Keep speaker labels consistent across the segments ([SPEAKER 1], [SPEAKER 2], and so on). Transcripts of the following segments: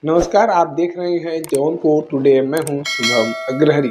[SPEAKER 1] नमस्कार, आप देख रहे हैं जौनपुर टुडे। मैं हूं शुभम अग्रहरी।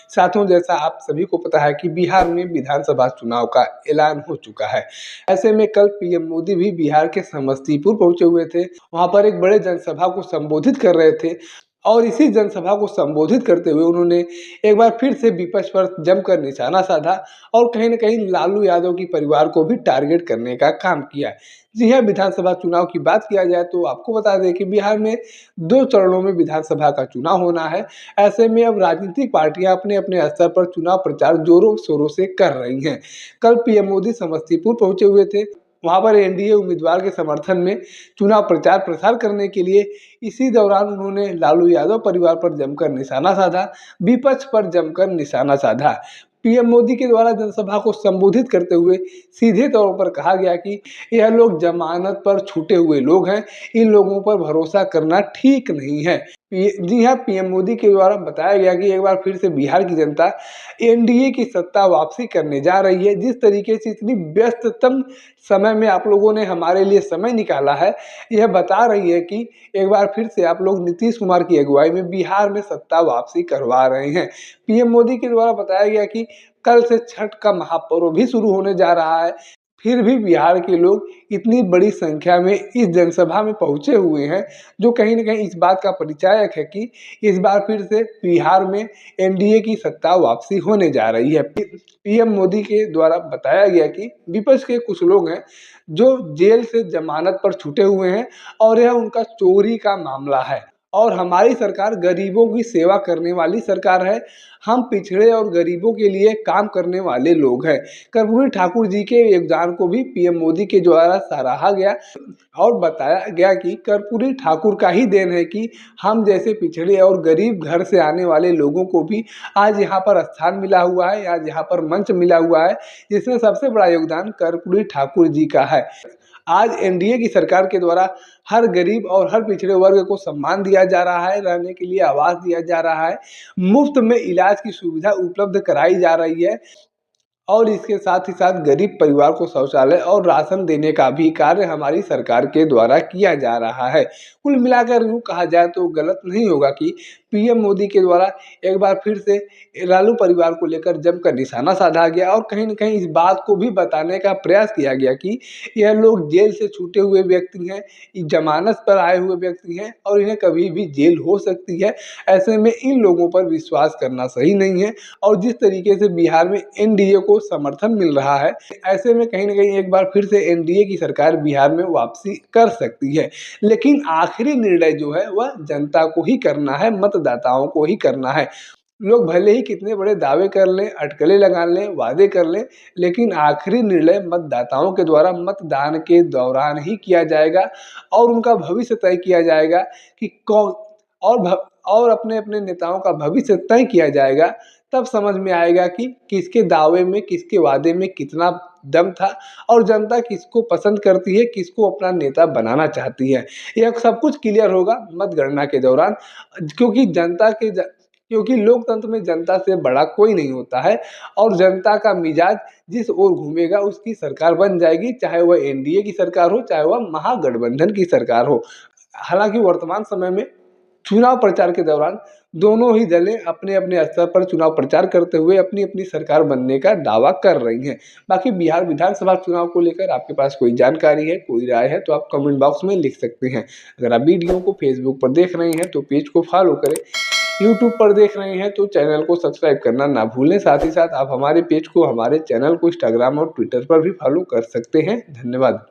[SPEAKER 1] साथियों, जैसा आप सभी को पता है कि बिहार में विधानसभा चुनाव का ऐलान हो चुका है। ऐसे में कल पीएम मोदी भी बिहार के समस्तीपुर पहुंचे हुए थे। वहां पर एक बड़े जनसभा को संबोधित कर रहे थे और इसी जनसभा को संबोधित करते हुए उन्होंने एक बार फिर से विपक्ष पर जमकर निशाना साधा और कहीं न कहीं लालू यादव की परिवार को भी टारगेट करने का काम किया। जी हाँ, विधानसभा चुनाव की बात किया जाए तो आपको बता दें कि बिहार में 2 चरणों में विधानसभा का चुनाव होना है। ऐसे में अब राजनीतिक पार्टियां अपने-अपने स्तर पर चुनाव प्रचार जोरों-शोरों से कर रही हैं। कल पीएम मोदी समस्तीपुर पहुंचे हुए थे। वहां पर एनडीए उम्मीदवार के समर्थन में चुनाव प्रचार-प्रसार करने के लिए इसी दौरान उन्होंने लालू यादव परिवार पर जमकर निशाना साधा, विपक्ष पर जमकर निशाना साधा। पीएम मोदी के द्वारा जनसभा को संबोधित करते हुए सीधे तौर पर कहा गया कि यह लोग जमानत पर छूटे हुए लोग हैं, इन लोगों पर भरोसा करना ठीक नहीं है। जी हाँ, पीएम मोदी के द्वारा बताया गया कि एक बार फिर से बिहार की जनता एनडीए की सत्ता वापसी करने जा रही है। जिस तरीके से इतनी व्यस्ततम समय में आप लोगों ने हमारे लिए समय निकाला है, यह बता रही है कि एक बार फिर से आप लोग नीतीश कुमार की अगुवाई में बिहार में सत्ता वापसी करवा रहे हैं। पीएम मोदी के द्वारा बताया गया कि कल से छठ का महापर्व भी शुरू होने जा रहा है। फिर भी बिहार के लोग इतनी बड़ी संख्या में इस जनसभा में पहुंचे हुए हैं, जो कहीं न कहीं इस बात का परिचायक है कि इस बार फिर से बिहार में एनडीए की सत्ता वापसी होने जा रही है। पीएम मोदी के द्वारा बताया गया कि विपक्ष के कुछ लोग हैं, जो जेल से जमानत पर छूटे हुए हैं और यह उनका चोरी का मामला है। और हमारी सरकार गरीबों की सेवा करने वाली सरकार है। हम पिछड़े और गरीबों के लिए काम करने वाले लोग हैं। कर्पूरी ठाकुर जी के योगदान को भी पीएम मोदी के द्वारा सराहा गया और बताया गया कि कर्पूरी ठाकुर का ही देन है कि हम जैसे पिछड़े और गरीब घर से आने वाले लोगों को भी आज यहाँ पर स्थान मिला हुआ है, आज यहाँ पर मंच मिला हुआ है, जिसमें सबसे बड़ा योगदान कर्पूरी ठाकुर जी का है। आज एनडीए की सरकार के द्वारा हर गरीब और हर पिछड़े वर्ग को सम्मान दिया जा रहा है, रहने के लिए आवास दिया जा रहा है, मुफ्त में इलाज की सुविधा उपलब्ध कराई जा रही है और इसके साथ ही साथ गरीब परिवार को शौचालय और राशन देने का भी कार्य हमारी सरकार के द्वारा किया जा रहा है। कुल मिलाकर यूँ कहा जाए तो गलत नहीं होगा कि पीएम मोदी के द्वारा एक बार फिर से लालू परिवार को लेकर जमकर निशाना साधा गया और कहीं न कहीं इस बात को भी बताने का प्रयास किया गया कि यह लोग जेल से छूटे हुए व्यक्ति हैं, जमानत पर आए हुए व्यक्ति हैं और इन्हें कभी भी जेल हो सकती है। ऐसे में इन लोगों पर विश्वास करना सही नहीं है और जिस तरीके से बिहार में एनडीए को समर्थन मिल रहा है, ऐसे में कहीं न कहीं एक बार फिर से एनडीए की सरकार बिहार में वापसी कर सकती है। लेकिन आखिरी निर्णय जो है वह जनता को ही करना है, मतदाताओं को ही करना है। लोग भले ही कितने बड़े दावे कर लें, अटकलें लगा लें, वादे कर लें, लेकिन आखिरी निर्णय मतदाताओं के द्वारा मतदान के दौरान ही किया जाएगा और उनका भविष्य तय किया जाएगा कि कौन और अपने-अपने नेताओं का भविष्य तय किया जाएगा। तब समझ में आएगा कि किसके दावे में, किसके वादे में कितना दम था और जनता किसको पसंद करती है, किसको अपना नेता बनाना चाहती है। यह सब कुछ क्लियर होगा मतगणना के दौरान, क्योंकि लोकतंत्र में जनता से बड़ा कोई नहीं होता है और जनता का मिजाज जिस ओर घूमेगा उसकी सरकार बन जाएगी, चाहे वह एनडीए की सरकार हो, चाहे वह महागठबंधन की सरकार हो। हालाँकि वर्तमान समय में चुनाव प्रचार के दौरान दोनों ही दलें अपने-अपने स्तर पर चुनाव प्रचार करते हुए अपनी-अपनी सरकार बनने का दावा कर रही हैं। बाकी बिहार विधानसभा चुनाव को लेकर आपके पास कोई जानकारी है, कोई राय है तो आप कमेंट बॉक्स में लिख सकते हैं। अगर आप वीडियो को फेसबुक पर देख रहे हैं तो पेज को फॉलो करें, यूट्यूब पर देख रहे हैं तो चैनल को सब्सक्राइब करना ना भूलें। साथ ही साथ आप हमारे पेज को, हमारे चैनल को इंस्टाग्राम और ट्विटर पर भी फॉलो कर सकते हैं। धन्यवाद।